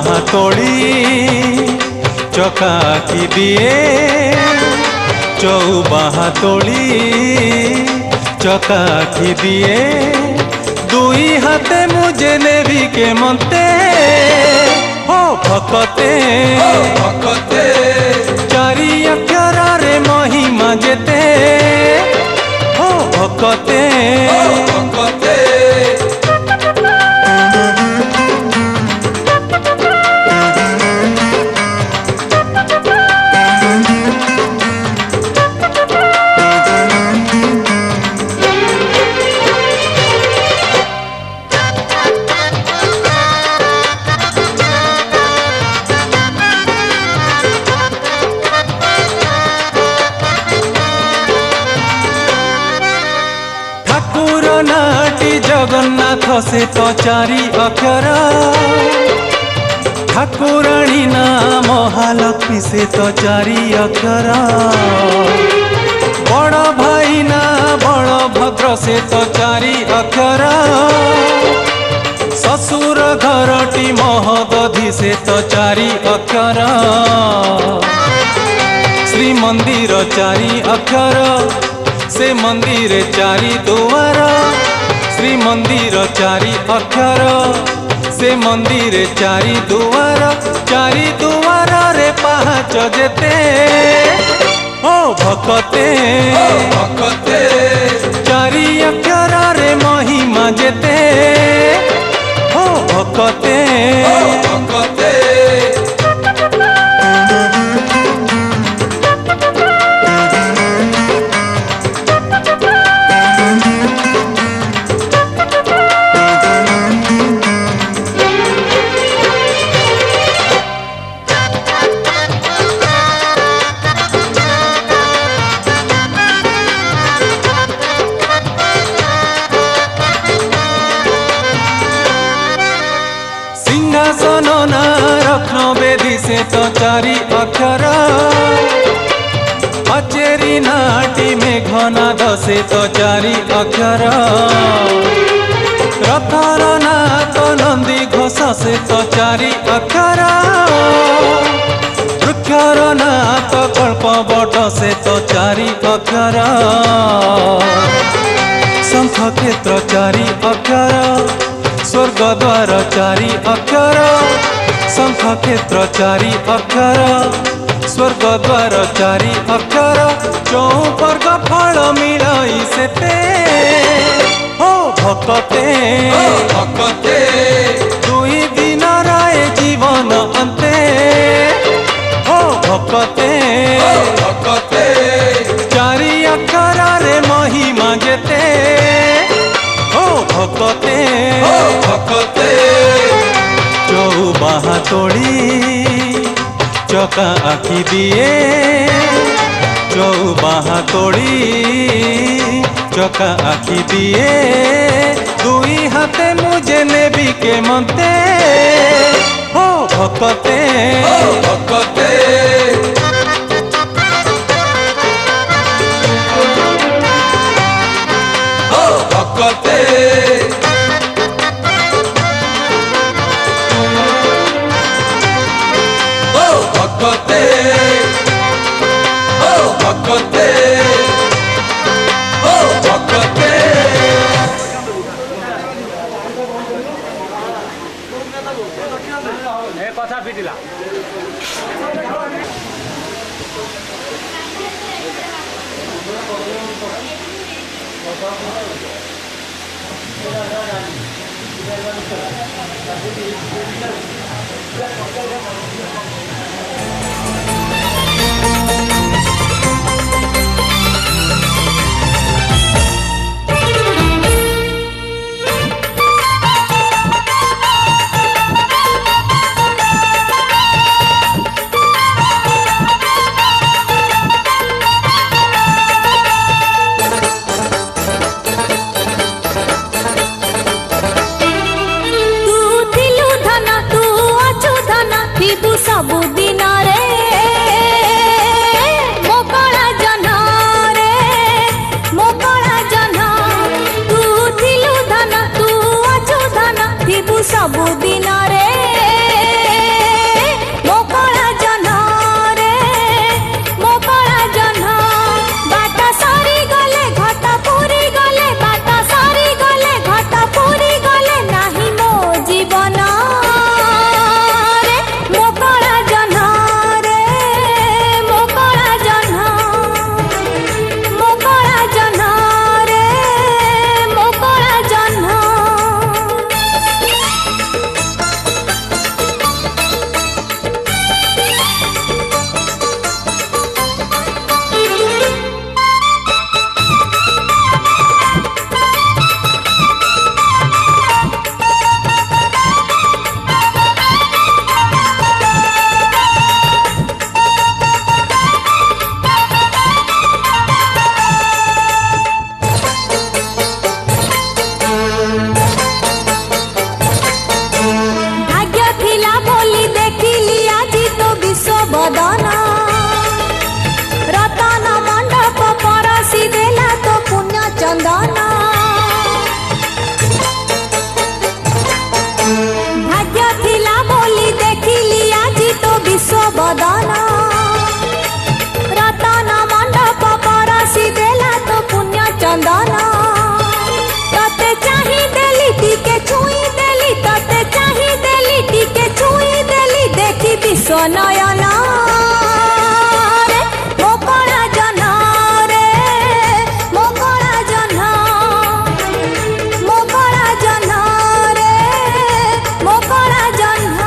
ବାହା ତୋଳି ଚକା ଆଖି ଦିଏ ଚଉବାହା ତୋଳି ଚକା ଆଖି ଦିଏ ଦୁଇ ହାତେ ମୁଁ ନେବି କେମନ୍ତେ ହୋ ଭକତେ ଚାରି ଅକ୍ଷରରେ ମହିମା ଯେତେ ହୋ ଭକତେ जगन्नाथ से तो चारि अक्षर ठाकुराणी ना महालक्ष्मी से तो चारि अक्षर बड़ भाई ना बलभद्र से तो चारि अक्षर ससुर घरटी महोदधि से तो चारि अक्षर श्री मंदिर चारि अक्षर से मंदिर चारि दुआर श्री मंदिर चारि अक्षर से मंदिर चारि दुआर रे पाँच जेते ओ भकते चारि अक्षर रे महिमा जेते ओ भकते से तो चारि अक्षर अचेरी नाटी में घनाद से तो चारि अक्षर रथर नाथ नंदी घोष से तो चारि अक्षर वृक्षर नाथ कल्प बट से तो चारि अक्षर शंख क्षेत्र चारि अक्षर स्वर्गद्वार चारि अक्षर शंख क्षेत्र चारि अक्षर स्वर्गद्वार चारि अक्षर चौवर्ग फल मिलाई सेते हो भकते दुई दिन राय जीवन अंते हो भकते चारि अक्षर रे महिमा जेते हो भकते चौबाहा तोड़ी चका आखि दिए चौबाहा तोड़ी चका आखि दिए दुई हाथे मुझे नेबी के मनते हो भकते कथा फिटिला सबुदिन रे বিশ্বনয়ন রে মোকড়া জহ্ন রে মোকড়া জহ্ন মোকড়া জহ্ন রে মোকড়া জহ্ন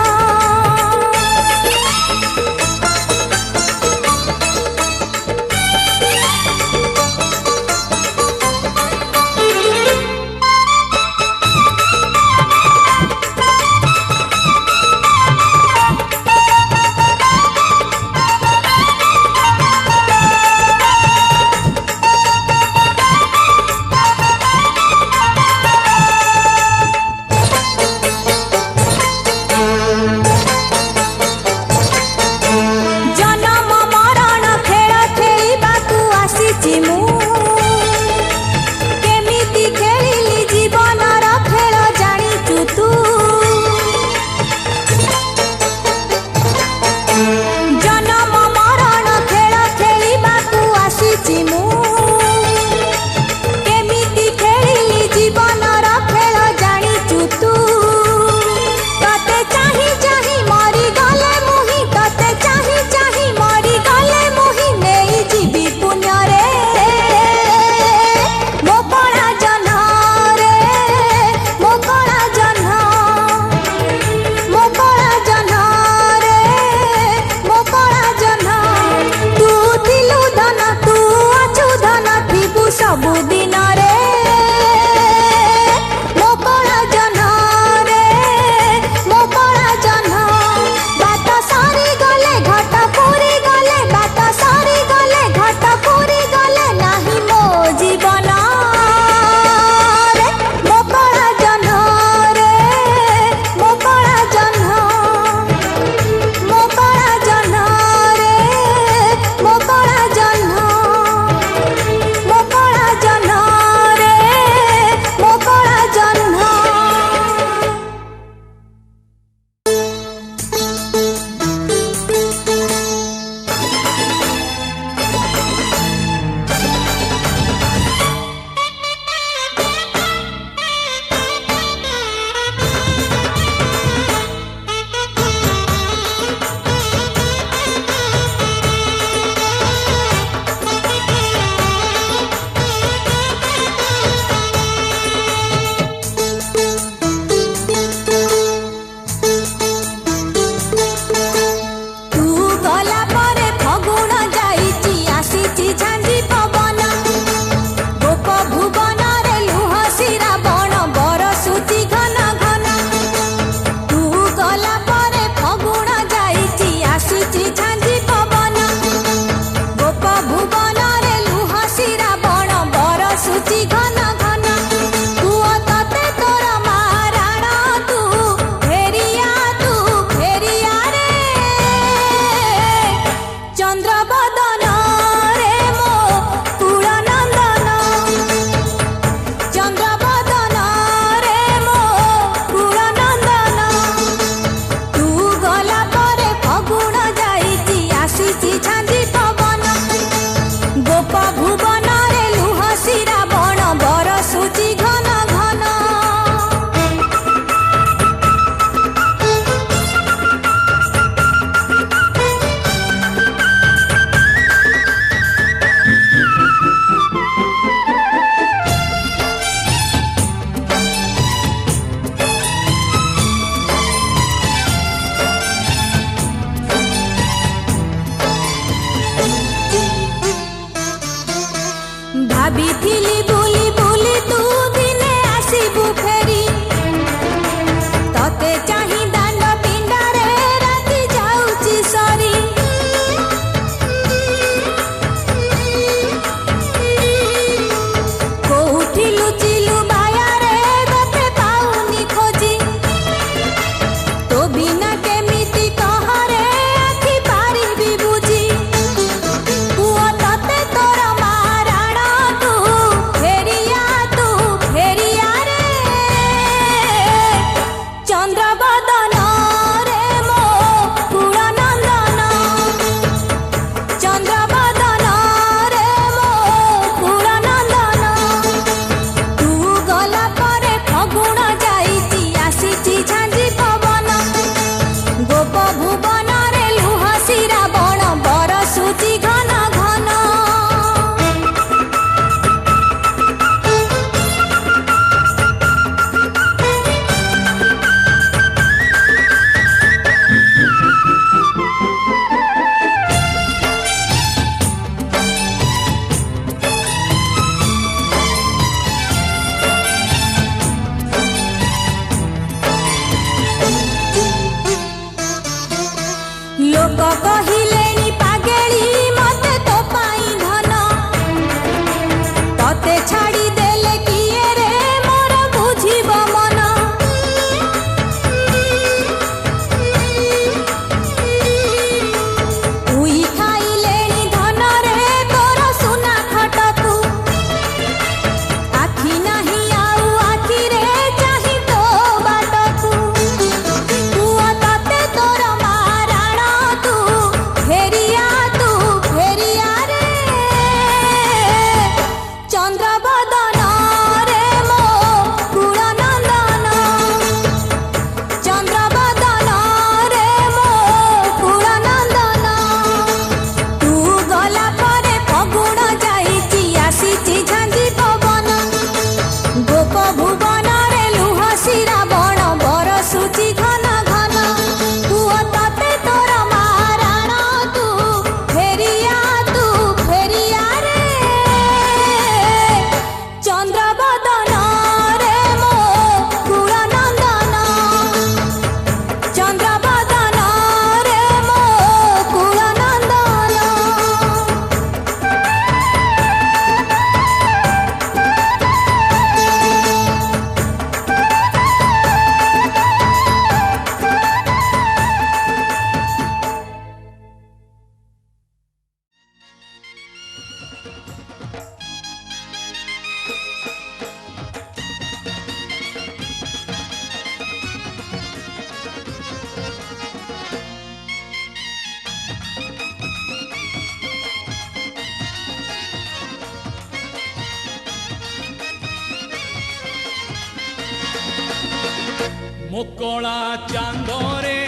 মোকলা চান্দরে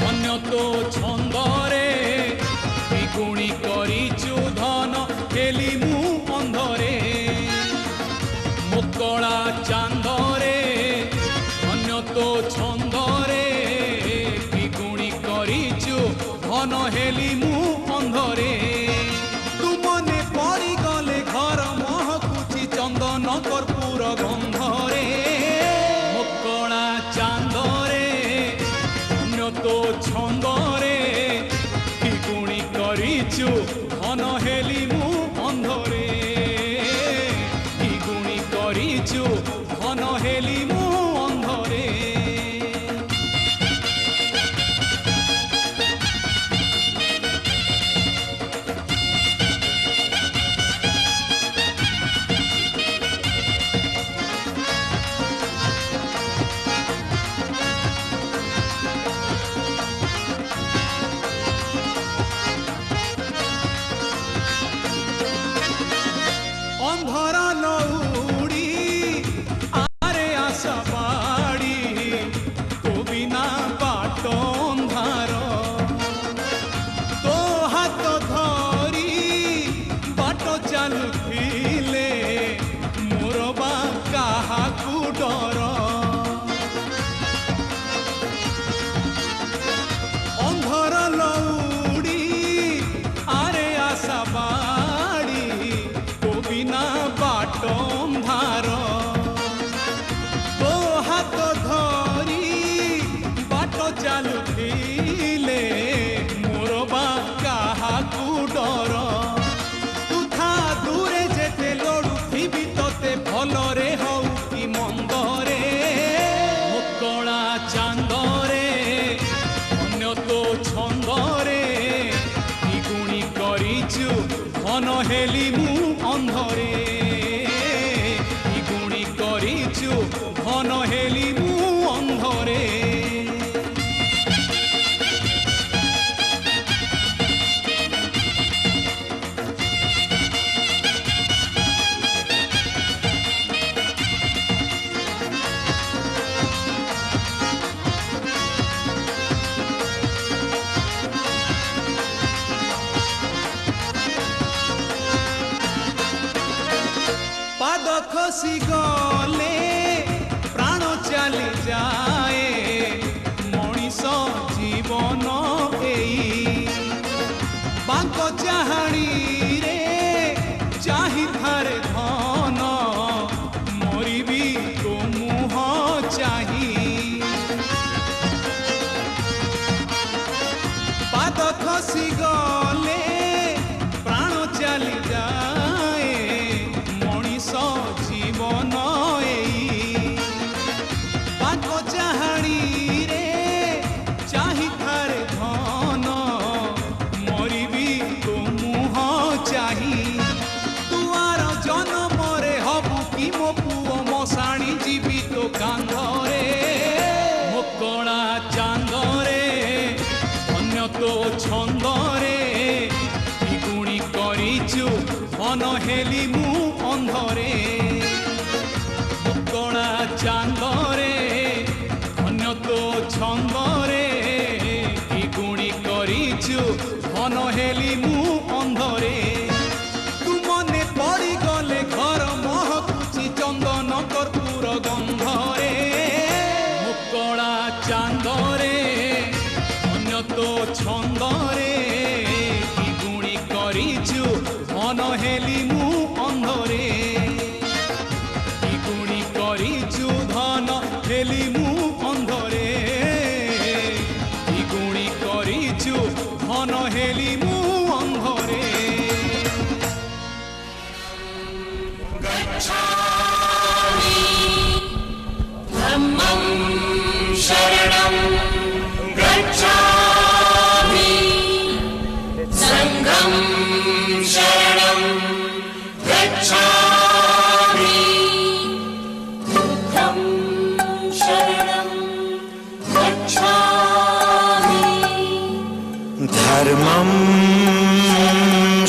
অন্য তো ছন্দরে দ্বিগুণী করিছু ধন হেলি মু অন্ধরে মোকলা চান্দরে অন্য তো ছন্দরে দ্বিগুণী করিছু ধন হেলি মু অন্ধরে তুমনে পড়িগলে ঘর মহকুচি চন্দন কর্পূর গন্ধরে মোকলা চান্দরে অন্য তো ছন্দরে দ্বিগুণী করিছু ধন হেলি মু অন্ধরে দ্বিগুণী করিছু ধন হেলি মু অন্ধরে অন্ধর নৌড়ি আরে আশা বাড়ি কবিনা বাট অন্ধার তো হাত ধরি বাট চালুলে মোর বা কাহাকু ডর অন্ধর লৌড়ি আরে আশা বাড়ি বিনা বাট অন্ধার তো হাত ধরি বাট চালুলে মোর বা কাহাকু ডর তুথা দূরে যেতে লড়ুথিবি তোতে ভলরে হউ কি মন্দরে মোকলা চান্দরে অন্য তো ছন্দরে দ্বিগুণী করিছু ধন হেলি মু অন্ধরে দ্বিগুণী করিছু ধন হেলি মু অন্ধরে পাদ খসি গলে প্রাণ চালি যায় মଣିষ জীবন এই বাঙ্ক চাহাণী রে চাহি ধারে ধন মরিবি তো মুহ চাহি পাদ খসি গলে প্রাণ চালি যায় জীবন এই পাক চাহাণী রে চাহি থারে ধন মরিবি তো মুহ চাহি তুয়ার জন্মরে হবু কি মো পুଅ মশাণী ଯିବି তো কান্ধরে মোকলা চান্দরে অন্য তো ছন্দরে দ্বিগুণী করিছু ধন হেলি মু অন্ধরে মোকলা চান্দরে অন্য তো ছন্দরে দ্বিগুণী করিছু ধন হেলি মু অন্ধরে তুমনে পড়িগলে ঘর মহকুচি চন্দন কর্পূর গন্ধরে মোকলা চান্দরে অন্য তো ছন্দরে দ্বিগুণী করিছু ধন হেলি মু অন্ধরে দ্বিগুণী করিছু ধন হেলি মু অন্ধরে দ্বিগুণী করিছু ধন হেলি মু অন্ধরে ধম্মং শরণং গচ্ছামি সংঘং শরণং গচ্ছামি বুদ্ধং শরণং গচ্ছামি धर्मं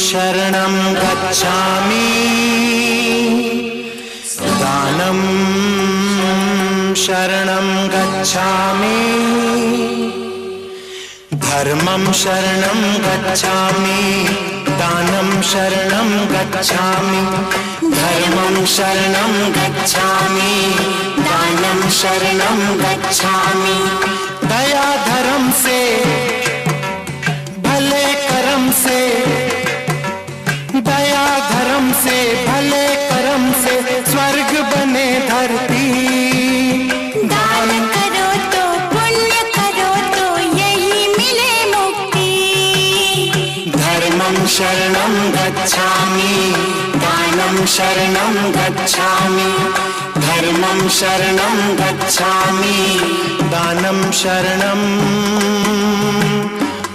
शरणं गच्छामि दानं शरणं गच्छामि धर्मं शरणं गच्छामि दानं शरणं गच्छामि धर्मं शरणं गच्छामि दानं शरणं गच्छामि दया धर्म से भले कर्म से दया धर्म से भले कर्म से स्वर्ग बने धरती दान करो तो पुण्य करो तो यही मिले मुक्ति धर्मं शरणं गच्छामि दानं शरणं गच्छामि धर्मं शरणं गच्छामि दानं शरणं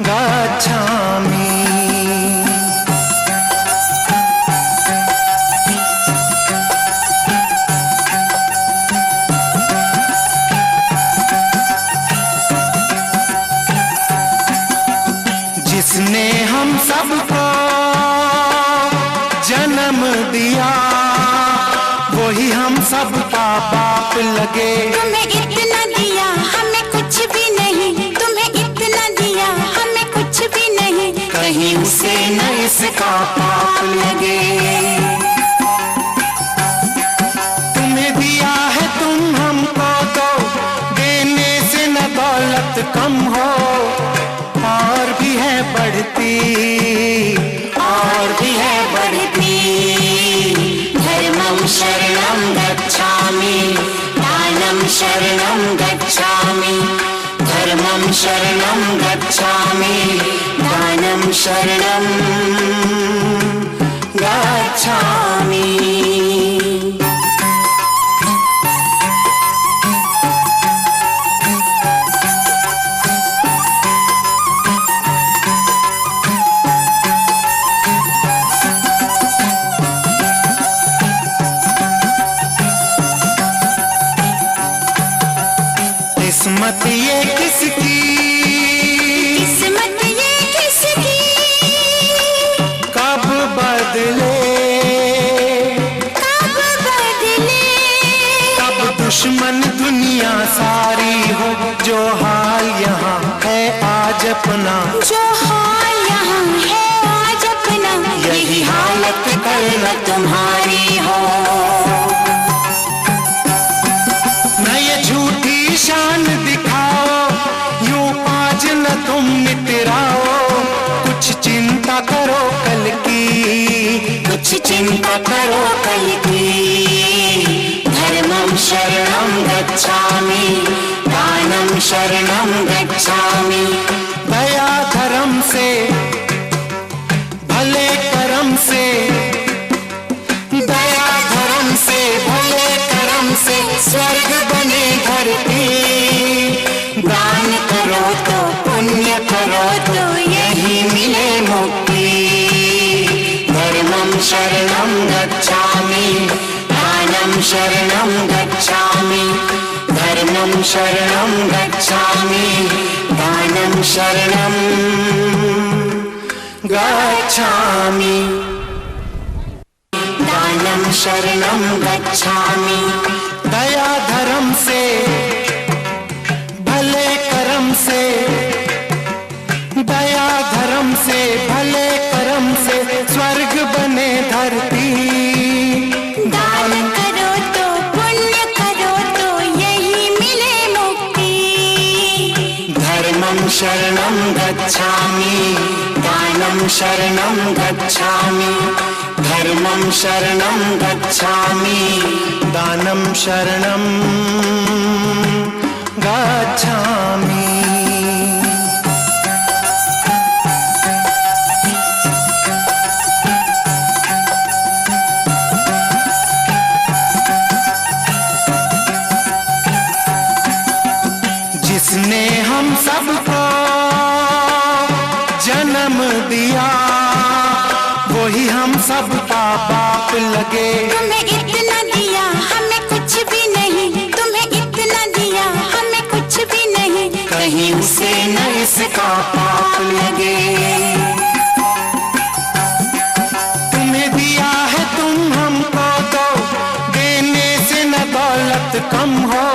गच्छामि जिसने हम सबको जन्म दिया वही हम सबका बाप लगे तुम्हें इतना दिया हमें कुछ भी नहीं तुम्हें इतना दिया हमें कुछ भी नहीं कहीं उसे न इसका पाप लगे तुम्हें दिया है तुम हमको दो देने से न दौलत कम हो और भी है बढ़ती धर्मं शरणं गच्छामि दानं शरणं गच्छामि धर्मं शरणं गच्छामि दानं शरणं गच्छामि किस्मत ये किसकी किस्मत ये किसकी कब बदले कब बदले कब दुश्मन दुनिया सारी हो जो हाल यहाँ है आज अपना जो हाल यहाँ है आज अपना यही हालत कल न तुम्हारी हो न ये झूठी शान दिखाओ यूं आज न तुम मितराओ कुछ चिंता करो कल की कुछ चिंता करो कल की धर्मं शरणं गच्छामि दानं शरणं गच्छामि दया धर्म से भले कर्म से दया धर्म से भले कर्म से स्वर्ग बने धरती दान करो तो पुण्य करो तो यही मिले मुक्ति धर्मं शरणं गच्छामि दानं शरणं गच्छामि धर्मं शरणं गच्छामि दानं शरणं गच्छामि दानं शरणं गच्छामि दया धर्म से भले कर्म से दया धर्म से भले कर्म से स्वर्ग बने धरती दान करो तो पुण्य करो तो यही मिले मुक्ति धर्मं शरणं गच्छामि दानं शरणं गच्छामि धर्मं शरणं गच्छामि दानं शरणं गच्छामि जिसने हम सबको जन्म दिया वही हम सबका बाप लगे तुम्हें इतना दिया हमें कुछ भी नहीं तुम्हें इतना दिया हमें कुछ भी नहीं कहीं उसे न इसका पाप लगे तुम्हें दिया है तुम हमको दो देने से न दौलत कम हो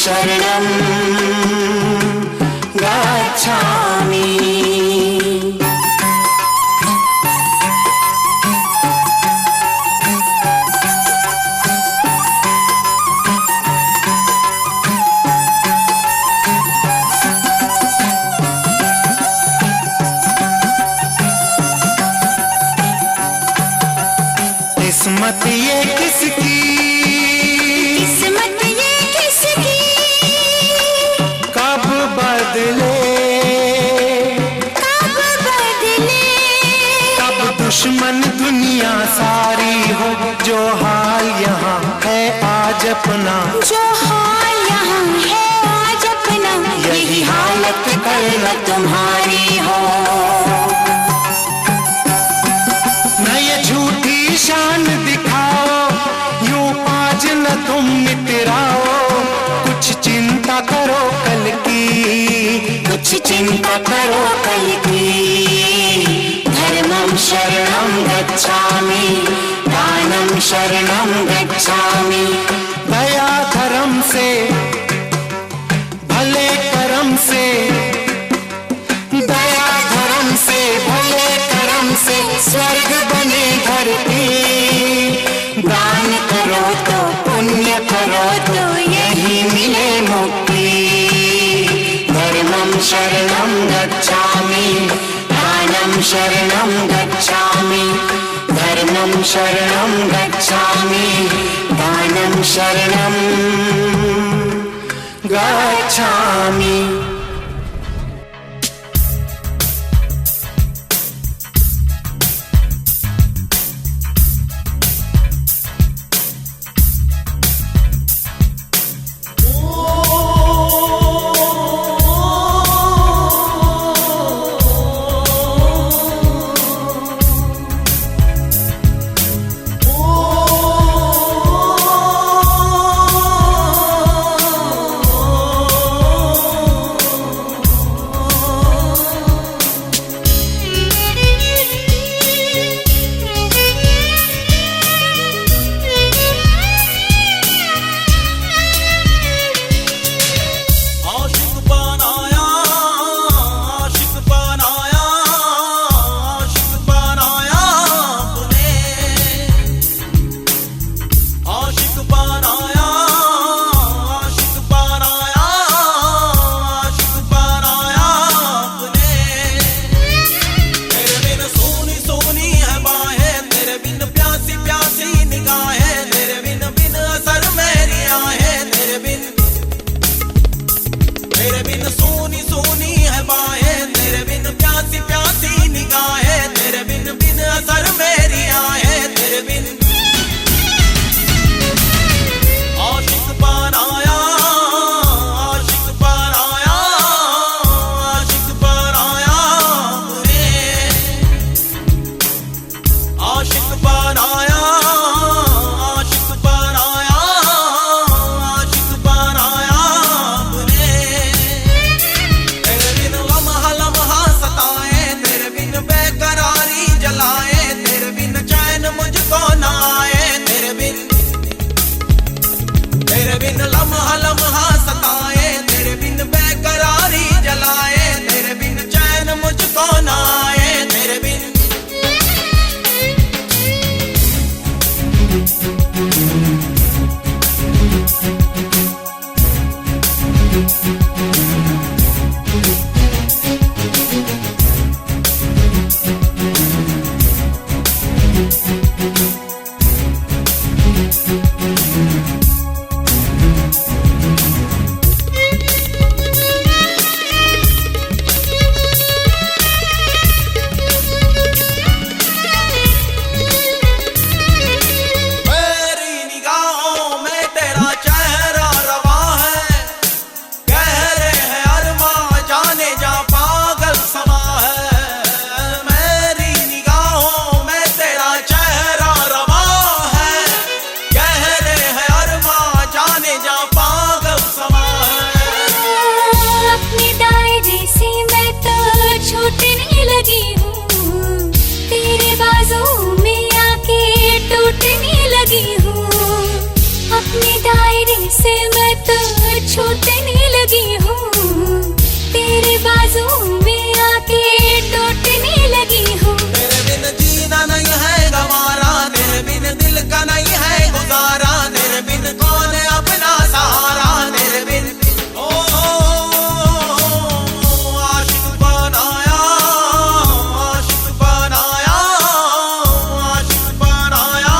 शरणं गच्छामि। किस्मत ये किसकी, किस्मत ये किसकी, कब बदले, कब बदले, कब दुश्मन दुनिया सारी हो, जो हाल यहाँ है आज अपना, जो हाल यहाँ है आज अपना, यही हालत कल न तुम्हारी हो। न ये झूठी शान दिखाओ, यूं आज न तुम मितराओ, कुछ चिंता करो कल की, कुछ चिंता करो कल की। धर्मं शरणं गच्छामि, दानं शरणं गच्छामि। दया धर्म से, भले कर्म से, दया धर्म से, भले कर्म से, स्वर्ग बने धरती। दान करो तो पुण्य करो तो यही मिले मुक्ति। धर्मं शरणं गच्छामि, दानं शरणं गच्छामि। धर्मं शरणं गच्छामि, दानं शरणं गच्छामि। लगी हूँ, तेरे बाजू में आके टूटने लगी हूँ। तेरे बिन जीना नहीं है गवारा, तेरे बिन दिल का नहीं है गुजारा, तेरे बिन कौन अपना सहारा, तेरे बिन आशिक बनाया, आशिक बनाया, आशिक बनाया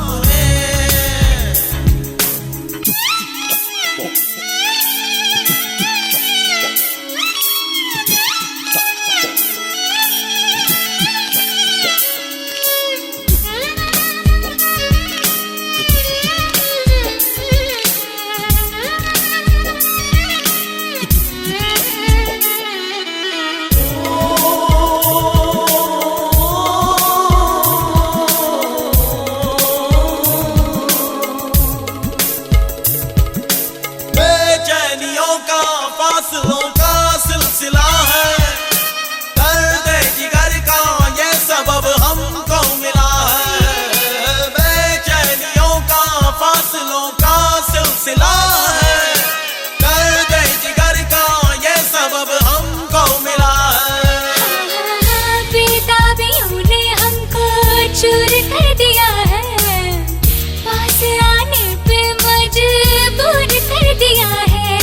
मुझे। बेचैनियों का फासलों का सिलसिला है, दर्द जिगर का ये सबब हमको मिला है। बेचैनियों का फासलों का सिलसिला है, दर्द जिगर का ये सबब हमको मिला है। बेताबियों ने हमको चूर कर दिया है, पास आने पे मजबूर कर दिया है।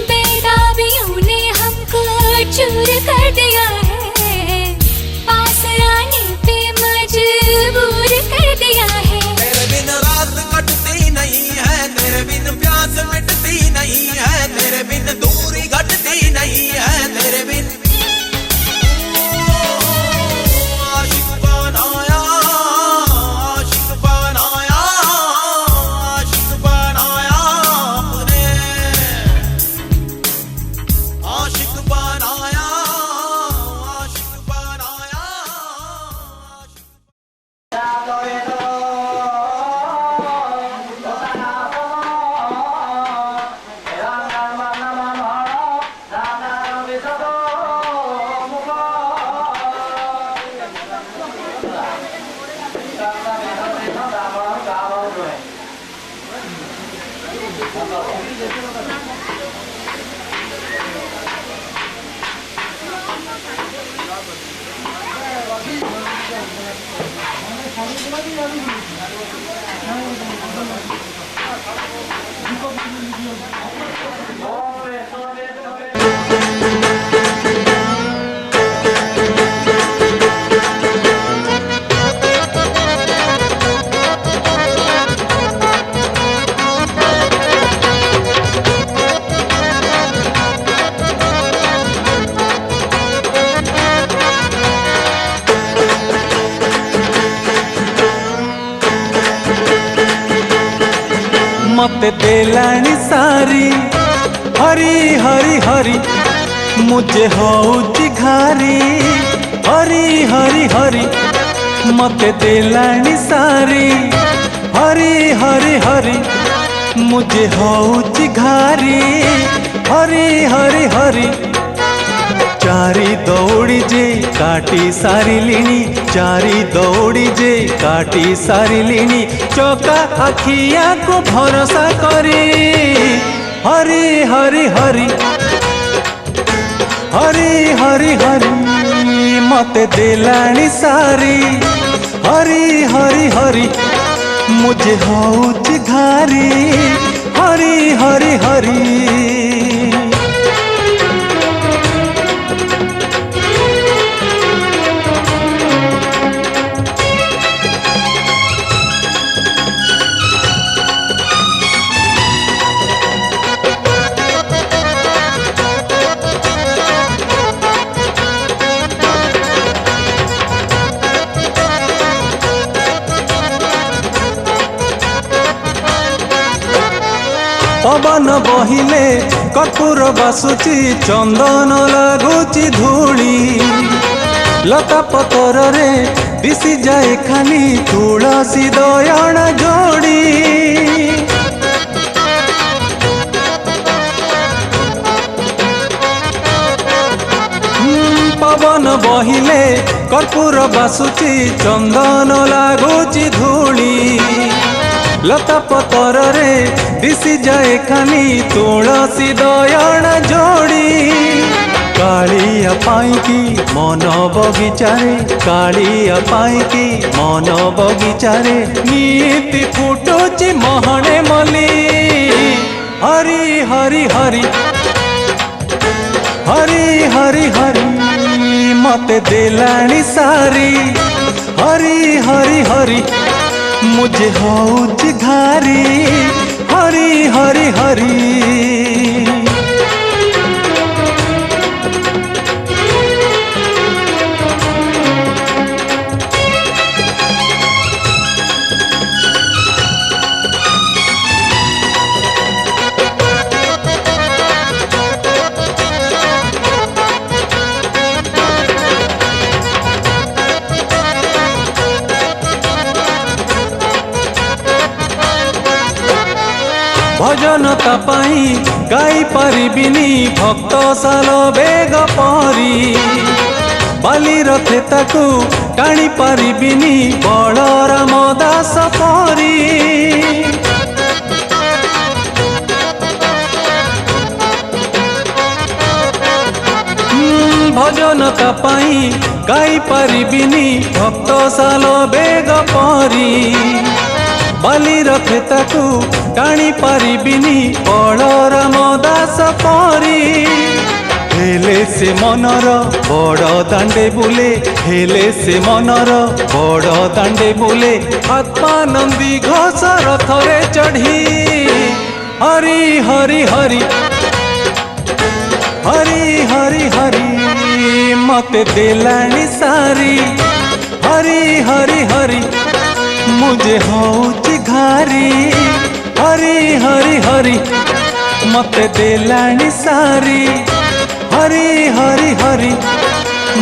बेताबियों ने हमको चूर कर दिया है, पास आने पे मजबूर कर दिया है। तेरे बिन रात कटती नहीं है, तेरे बिन प्यास मिटती नहीं है, तेरे बिन दूरी घटती नहीं है, तेरे बिन आशिक बनाया, आशिक बनाया, आशिक बनाया अपने, आशिक बनाया, आशिक बनाया। मत देलाणी सारी हरी हरी हरी, मुझे होउची घारी हरी हरी हरी। मत देलाणी सारी हरी हरी हरी, मुझे होउची घारी हरी हरी हरी। चारी दौड़ी जे काटी सारिलिणी, चारी दौड़ी जे काटी सारिलिणी, चौका आखिया को भरोसा करी हरी हरी हरी हरी हरी हरी। मते देलाणी सारी हरी हरी हरी, मुझे होउची घारी हरी हरी हरी। पवन बहिले कर्पूर बासुची, चंदन लागुची धूली, लता पतर रे दिशी जाए खाली तुलसी दयण जोड़ी। पवन बहिले कर्पूर बासुची, चंदन लागुची धूली, लता पतर रे दिशी जाए खानी तुलसी दयण जोड़ी कालिया पाई की मन बगीचारे कालिया पाई की मन बगीचारे नीति फुटुची महणे मली हरि हरि हरि हरि हरि हरि मते देलाणी सारी हरि हरि हरि मुझे हौच घारी हरि हरि हरि भजन तापाई गाई पारिबिनी भक्त साल बेग पहरी बाली रथे ताकू टाणी पारिबिनी बलराम दास परी भजन तापाई गाई पारिबिनी भक्त साल बेग पहरी बाली रथे ताकू टाणी पारिबिनी बलराम दास परी हेले से मनर बड़ दांडे बुले हेले से मनर बड़ दांडे बुले आत्मानंदी घोष रथरे चढ़ी हरि हरि हरि हरि हरि हरि मते देलाणी सारी हरि हरि हरि मुझे हौच घारी हरि हरि हरि मते देलाणी सारी हरि हरि हरि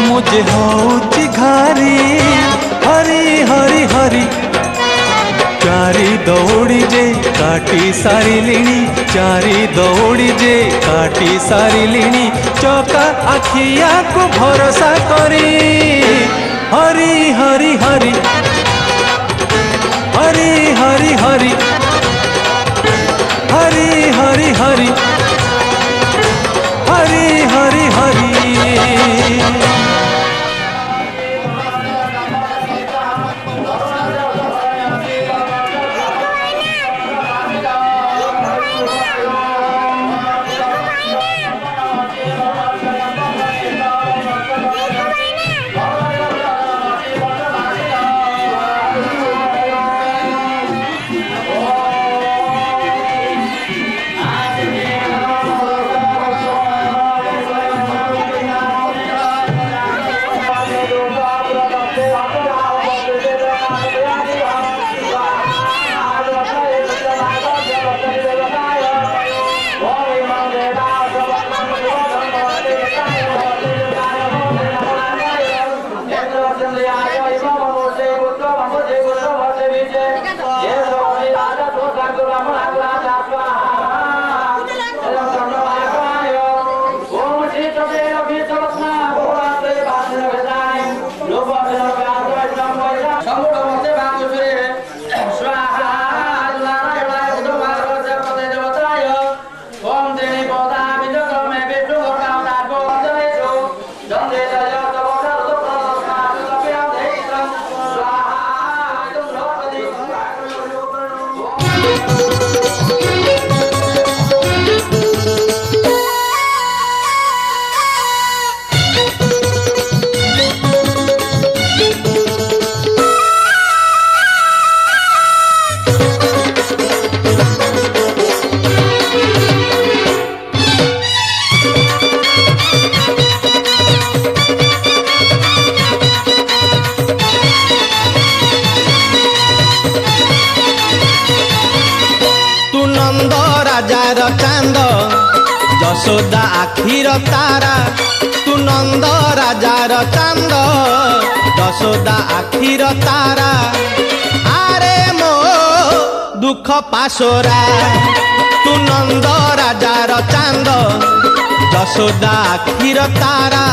मुझे हौच घारी हरि हरि हरि चारी दौड़ी जे काटी सारी लिणी चारी दौड़ी जे काटी सारी लिणी चौका आखिया को भरोसा करी हरि हरि हरि हरि हरि हरि हरि हरि हरि हरि हरि हरि चांद यशोदा आखिर तारा तू नंद राजार चांद यशोदा आखिर तारा आरे मो दुख पाशोरा तू नंद राजार चांद यशोदा आखिर तारा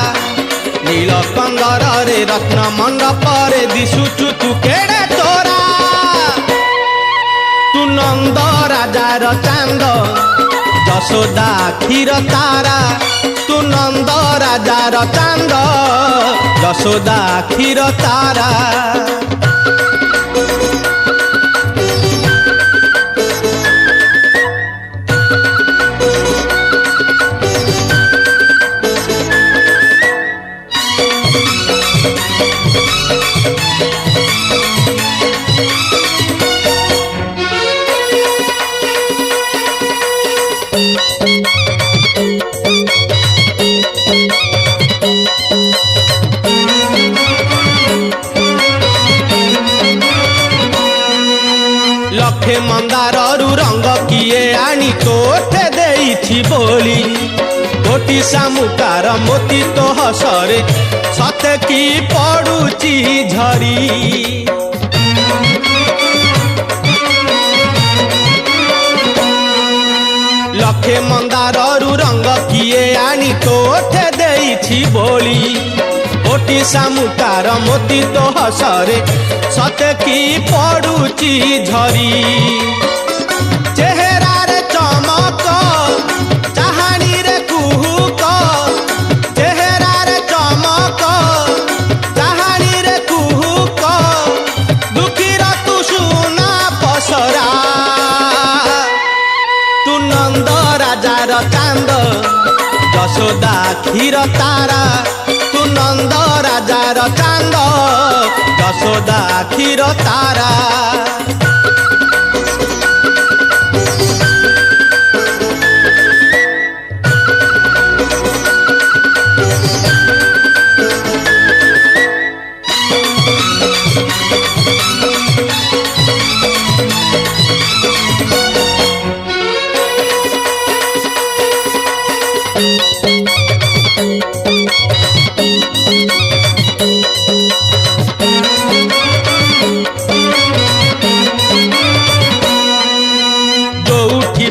नील कंदर रे रत्न मंडप रे दिशुचु तू केड़े तोरा तू नंद राजार चांद यशोदा क्षीर तारा तू नंद राजार चांद यशोदा क्षीर तारा लखे मंदारु रंग किए आनी तोठे देइछि बोली कोटी सामुकार मोती तो हसरे सते की पड़ुची झरी लखे मंदारु रंग किए आनी तोठे देइछि बोली कोटी सामुकार मोती तो हसरे सते की पड़ुची झरी चेहरा रे चमक चाहानी रे कुहुक चेहरा रे चमक चाहानी रे कुहुक दुखीर तू सुना पसरा तू नंद राजार चांद यशोदा क्षीर तारा तू नंद राजार चांद यशोदा क्षीर तारा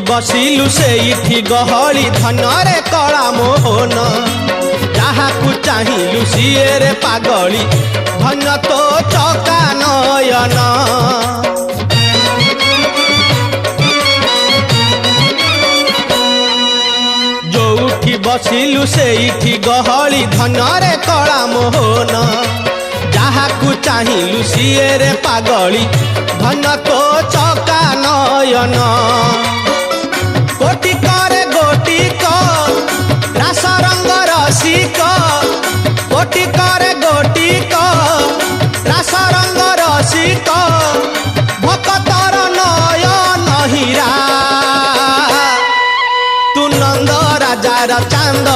बसिलु से गहली धनरे कला मोहन जहाकू चाहिलु सीए रे पागली धन तो चका नयन जोउठी बसिलु से गहली धनरे कला मोहन जहाकू चाहिलु सीए रे पागली धन तो चका नयन गोटी करे गोटी को रास रंग रसिक गोटी करे गोटी को रास रंग रसिक भक्तर नयन हीरा तू नंद राजार चांद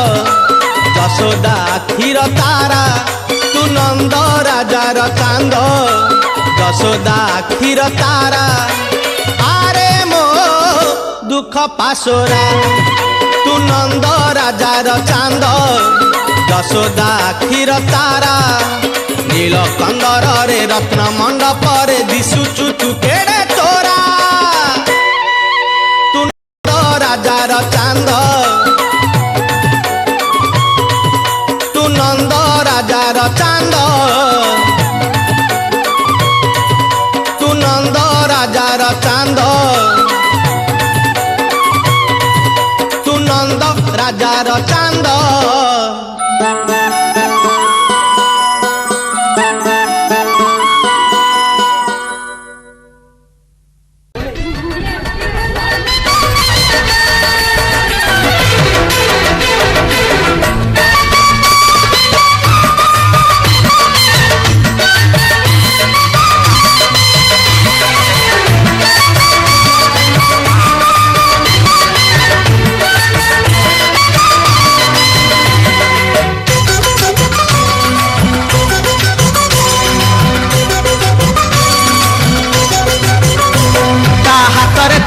यशोदा क्षीर तारा तू नंद राजार चांद यशोदा क्षीर तारा दुख पासोरा तू नंद राजार चांद यशोदा क्षीर तारा नील कंदर रे रत्न मंडप रे दिशुचु तू केड़े तोरा तू नंद राजार चांद तू नंद राजार चांद तू नंद राजार चांद नंद राजार चांद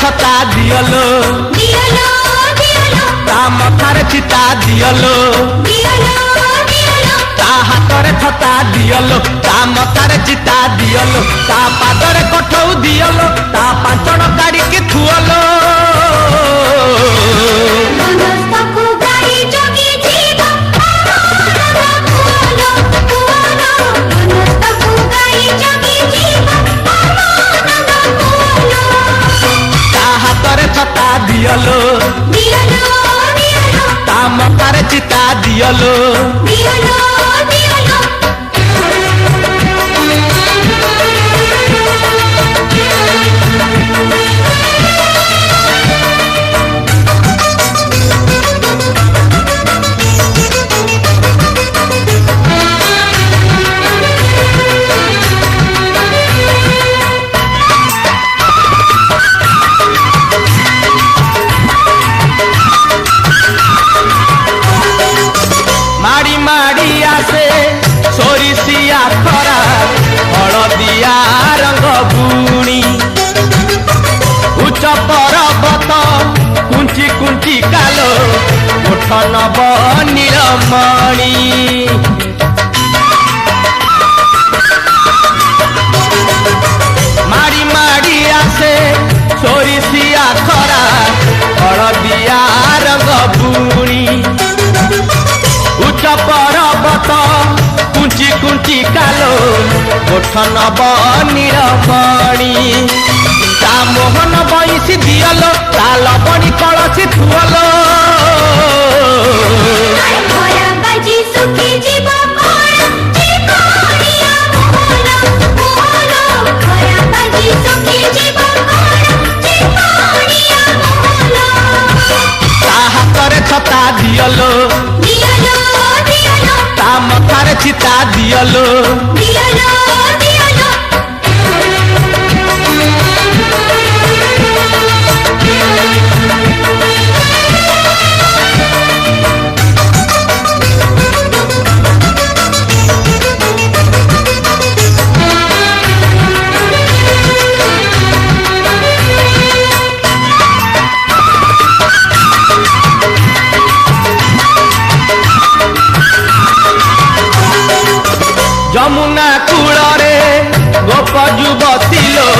छता दियलो दियलो दियलो ता मथारे चिता दियलो दियलो दियलो ता हातरे छता दियलो ता मथारे चिता दियलो ता पादरे कठौ दियलो ता पांचड़ गाड़ी के थुअलो मनस्तकु गाड़ी जोगी जीवा मनस्तकु गाड़ी जोगी जीवा ମଥାରେ ଚିତା ଦିଅଲୋ दियोलो दियोलो ମାଡ଼ି ମାଡ଼ି ଆସେ ସୋରିଷିଆ ଖରା ହଳଦିଆ ରଙ୍ଗ ବୁଣି ଉଚ୍ଚ ପର୍ବତ କୁଞ୍ଚି କୁଞ୍ଚି କାଲୋ ଓଠ ନବ ନୀଳମଣି ମାଡ଼ି ମାଡ଼ି ଆସେ ସୋରିଷିଆ ଖରା ହଳଦିଆ ରଙ୍ଗ ବୁଣି উচ্চ পর্বত কুঞ্চি কুঞ্চি কালো ওঠ নব নীলমণি তা মোহন বইসি দিয়লো তা লবণী কলসি থুয়লো खरा बाजी सुखी जीव कोण जीवनिया मोहलो मोहलो खरा बाजी सुखी जीव कोण जीवनिया मोहलो তা হাতরে ছতা দিয়লো दियोलो दियोलो তা মথারে চিতা দিয়লো दियोलो दियोलो যমুনা কূଳରେ ଗୋପ ଯୁବତୀ ଲୋ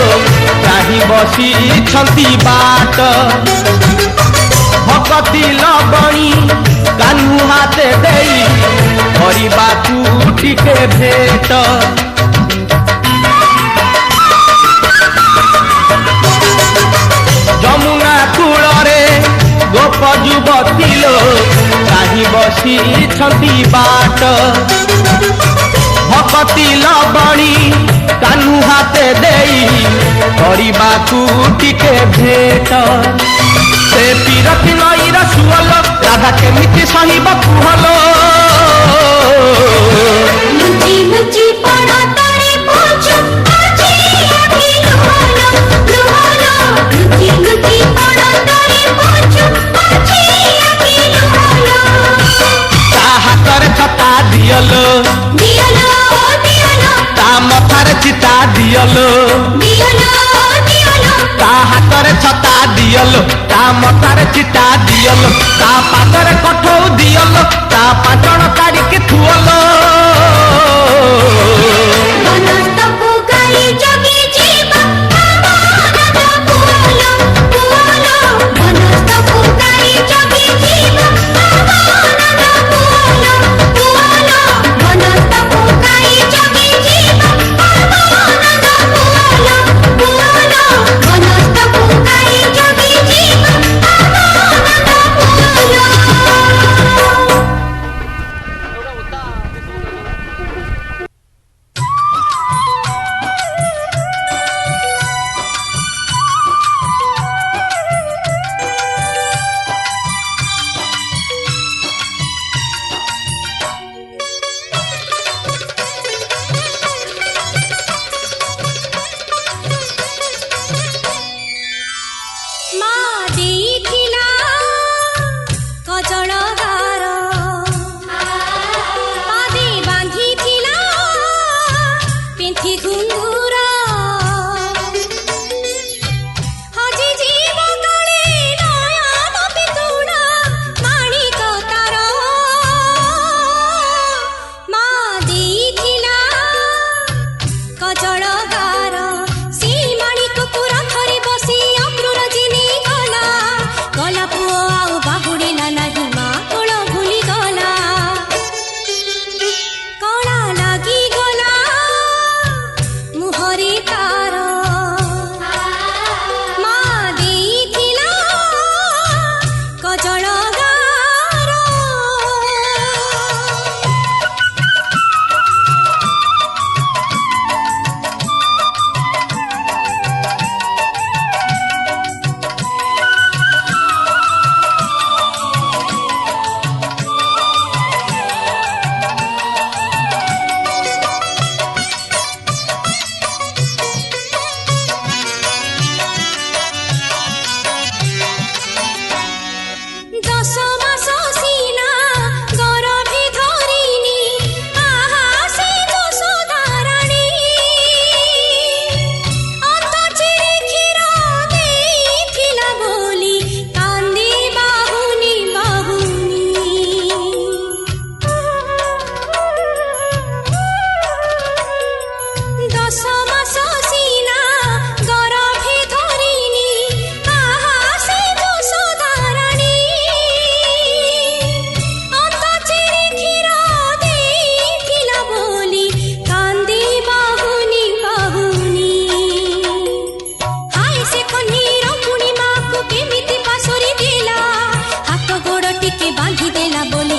କାହିଁ ବସିଛନ୍ତି ବାଟ ଭକତି ଲବଣୀ କାହ୍ନୁ ହାତେ ଦେଇ କରିବାକୁ ଟିକେ ଭେଟ ଯମୁନା କୂଳରେ ଗୋପ ଯୁବତୀ ଲୋ କାହିଁ ବସିଛନ୍ତି ବାଟ ভকতি লবণী কাহ্নু হাতে দেই କରିବାକୁ ଟିକେ ভেଟ ସେ ପିରତି ନଈର ସୁଅଲ ରାଧା କେମିତି ସହିବ କୁହଲୋ लुचि लुचि पड़ा तारे पूछो आजी आखी लुहालो लुहालो लुचि लुचि पड़ा तारे पूछो आजी आखी लुहालो ତା ହାତରେ ଛତା ଦିଅଲୋ दियोलो दियोलो ତା ମଥାରେ ଚିତା ଦିଅଲୋ दियोलो दियोलो ତା ହାତରେ ଛତା ଦିଅଲୋ ତା ମଥାରେ ଚିତା ଦିଅଲୋ ତା ପାଦରେ କଠଉ ଦିଅଲୋ ତା ପାଚଣ କାଢିକି ଥୁଅଲୋ बनस्त पुगाई जगी जीव आनंद पुअलो पुअलो बनस्त पुगाई जगी जीव आनंद पुअलो पुअलो बनस्त पुगाई जगी जीव आनंद पुअलो पुअलो बनस्त पुगाई जगी जीव आनंद पुअलो बोले